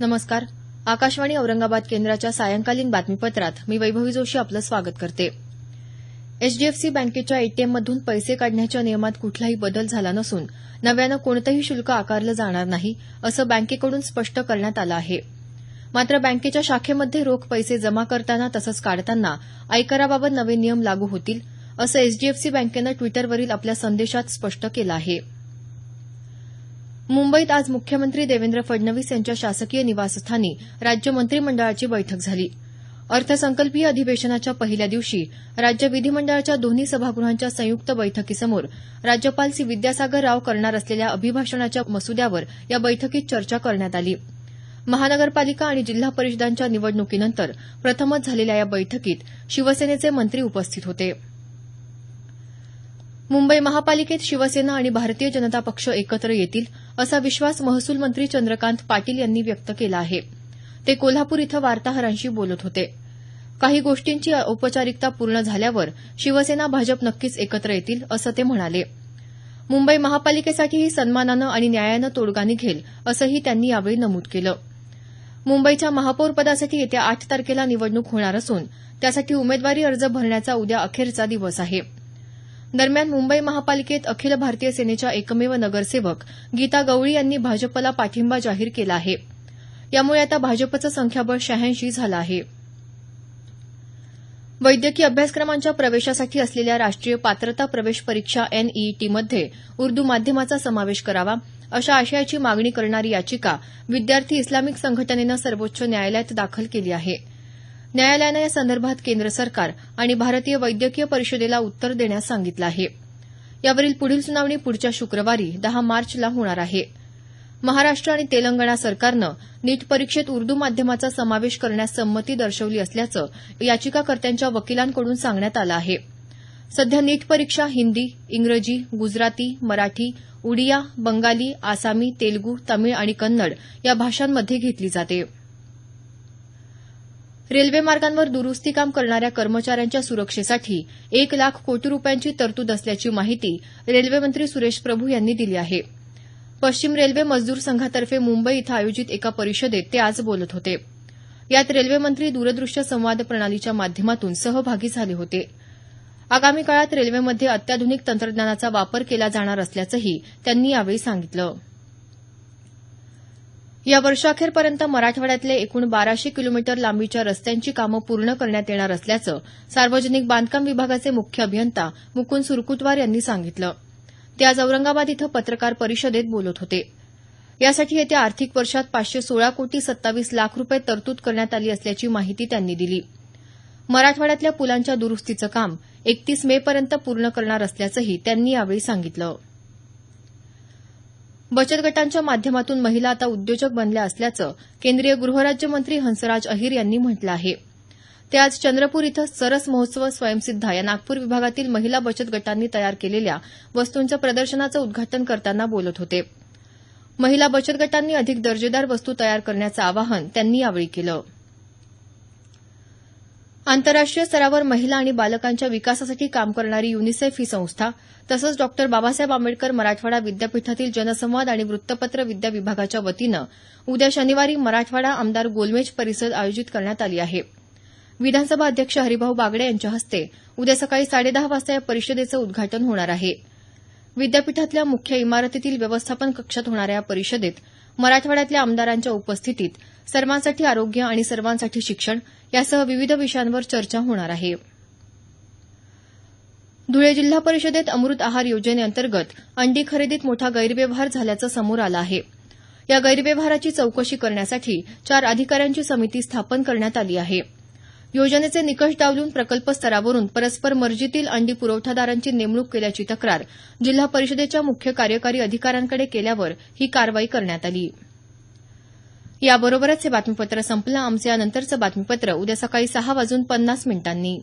नमस्कार. आकाशवाणी औरंगाबाद केंद्राच्या सायंकालीन बातमीपत्रात मी वैभवी जोशी आपलं स्वागत करते. एचडीएफसी बँकेच्या एटीएममधून पैसे काढण्याच्या नियमात कुठलाही बदल झाला नसून नव्यानं कोणतंही शुल्क आकारलं जाणार नाही असं बँकेकडून स्पष्ट करण्यात आलं आहे. मात्र बँकेच्या शाखेमध्ये रोख पैसे जमा करताना तसंच काढताना आयकराबाबत नवे नियम लागू होतील असं एचडीएफसी बँकेनं ट्विटरवरील आपल्या संदेशात स्पष्ट केलं आहे. मुंबईत आज मुख्यमंत्री देवेंद्र फडणवीस यांच्या शासकीय निवासस्थानी राज्य मंत्रिमंडळाची बैठक झाली. अर्थसंकल्पीय अधिवेशनाच्या पहिल्या दिवशी राज्य विधिमंडळाच्या दोन्ही सभागृहांच्या संयुक्त बैठकीसमोर राज्यपाल सी विद्यासागर राव करणार असलेल्या अभिभाषणाच्या मसुद्यावर या बैठकीत चर्चा करण्यात आली. महानगरपालिका आणि जिल्हा परिषदांच्या निवडणुकीनंतर प्रथमच झालेल्या या बैठकीत शिवसेनेचे मंत्री उपस्थित होते. मुंबई महापालिकेत शिवसेना आणि भारतीय जनता पक्ष एकत्र येतील असा विश्वास महसूल मंत्री चंद्रकांत पाटील यांनी व्यक्त केला आहे. ते कोल्हापूर इथं वार्ताहरांशी बोलत होते. काही गोष्टींची औपचारिकता पूर्ण झाल्यावर शिवसेना भाजप नक्कीच एकत्र येतील असं ते म्हणाले. मुंबई महापालिकेसाठीही सन्मानानं आणि न्यायानं तोडगा निघेल असंही त्यांनी यावेळी नमूद केलं. मुंबईच्या महापौरपदासाठी येत्या 8 तारखेला निवडणूक होणार असून त्यासाठी उमेदवारी अर्ज भरण्याचा उद्या अखेरचा दिवस आहे. दरम्यान मुंबई महापालिकेत अखिल भारतीय सेनेच्या एकमेव नगरसेवक गीता गवळी यांनी भाजपला पाठिंबा जाहीर केला आहे. यामुळे आता भाजपचं संख्याबळ 86 झालं आहे. वैद्यकीय अभ्यासक्रमांच्या प्रवेशासाठी असलेल्या राष्ट्रीय पात्रता प्रवेश परीक्षा एनईईटीमध्ये उर्दू माध्यमाचा समावेश करावा अशा आशयाची मागणी करणारी याचिका विद्यार्थी इस्लामिक संघटनेनं सर्वोच्च न्यायालयात दाखल केली आहे. न्यायालयानं या संदर्भात केंद्र सरकार आणि भारतीय वैद्यकीय परिषदेला उत्तर देण्यास सांगितलं आहे. यावरील पुढील सुनावणी पुढच्या शुक्रवारी 10 मार्चला होणार आहे. महाराष्ट्र आणि तेलंगणा सरकारनं नीट परीक्षेत उर्दू माध्यमाचा समावेश करण्यास संमती दर्शवली असल्याचं याचिकाकर्त्यांच्या वकिलांकडून सांगण्यात आलं आहे. सध्या नीट परीक्षा हिंदी, इंग्रजी, गुजराती, मराठी, उडिया, बंगाली, आसामी, तेलुगू, तमिळ आणि कन्नड या भाषांमध्ये घेतली जाते. रेल्वे मार्गांवर दुरुस्ती काम करणाऱ्या कर्मचाऱ्यांच्या सुरक्षेसाठी 1 लाख कोटी रुपयांची तरतूद असल्याची माहिती रेल्वे मंत्री सुरेश प्रभू यांनी दिली आहे. पश्चिम रेल्वे मजदूर संघातर्फे मुंबई इथं आयोजित एका परिषदेत ते आज बोलत होते. यात रेल्वे मंत्री दूरदृश्य संवाद प्रणालीच्या माध्यमातून सहभागी झाले होते. आगामी काळात रेल्वेमध्ये अत्याधुनिक तंत्रज्ञानाचा वापर केला जाणार असल्याचंही त्यांनी यावेळी सांगितलं. या वर्षाअखेरपर्यंत मराठवाड्यातले एकूण 1200 किलोमीटर लांबीच्या रस्त्यांची कामं पूर्ण करण्यात येणार असल्याचं सार्वजनिक बांधकाम विभागाचे मुख्य अभियंता मुकुंद सुरकुतवार यांनी सांगितलं. ते आज औरंगाबाद इथं पत्रकार परिषदेत बोलत होते. यासाठी येत्या आर्थिक वर्षात 516 कोटी 27 लाख रुपये तरतूद करण्यात आली असल्याची माहिती त्यांनी दिली. मराठवाड्यातल्या पुलांच्या दुरुस्तीचं काम 31 मेपर्यंत पूर्ण करणार असल्याचंही त्यांनी यावेळी सांगितलं. बचत गटांच्या माध्यमातून महिला आता उद्योजक बनल्या असल्याचं केंद्रीय गृहराज्यमंत्री हंसराज अहीर यांनी म्हटलं आहे. ते आज चंद्रपूर इथं सरस महोत्सव स्वयंसिद्धा या नागपूर विभागातील महिला बचत गटांनी तयार केलेल्या वस्तूंचं प्रदर्शनाचं उद्घाटन करताना बोलत होते. महिला बचत गटांनी अधिक दर्जेदार वस्तू तयार करण्याचं आवाहन त्यांनी यावेळी केलं. आंतरराष्ट्रीय स्तरावर महिला आणि बालकांच्या विकासासाठी काम करणारी युनिसेफ ही संस्था तसंच डॉ बाबासाहेब आंबेडकर मराठवाडा विद्यापीठातील जनसंवाद आणि वृत्तपत्र विद्या विभागाच्या वतीनं उद्या शनिवारी मराठवाडा आमदार गोलमेज परिषद आयोजित करण्यात आली आहे. विधानसभा अध्यक्ष हरिभाऊ बागडे यांच्या हस्ते उद्या सकाळी 10:30 वाजता या परिषदेचं उद्घाटन होणार आहे. विद्यापीठातल्या मुख्य इमारतीतील व्यवस्थापन कक्षात होणाऱ्या या परिषदेत मराठवाड्यातल्या आमदारांच्या उपस्थितीत सर्वांसाठी आरोग्य आणि सर्वांसाठी शिक्षण यासह विविध विषयांवर चर्चा होणार आहे. धुळे जिल्हा परिषदेत अमृत आहार योजनेअंतर्गत अंडी खरेदीत मोठा गैरव्यवहार झाल्याचं समोर आलं आहे. या गैरव्यवहाराची चौकशी करण्यासाठी 4 अधिकाऱ्यांची समिती स्थापन करण्यात आली आहे. योजनेचे निकष डावलून प्रकल्प स्तरावरून परस्पर मर्जीतील अंडी पुरवठादारांची नेमणूक केल्याची तक्रार जिल्हा परिषदेच्या मुख्य कार्यकारी अधिकाऱ्यांकडे केल्यावर ही कारवाई करण्यात आली. याबरोबरच हे बातमीपत्र संपलं. आमचं यानंतरचं बातमीपत्र उद्या सकाळी 6:50 वाजून 50 मिनिटांनी.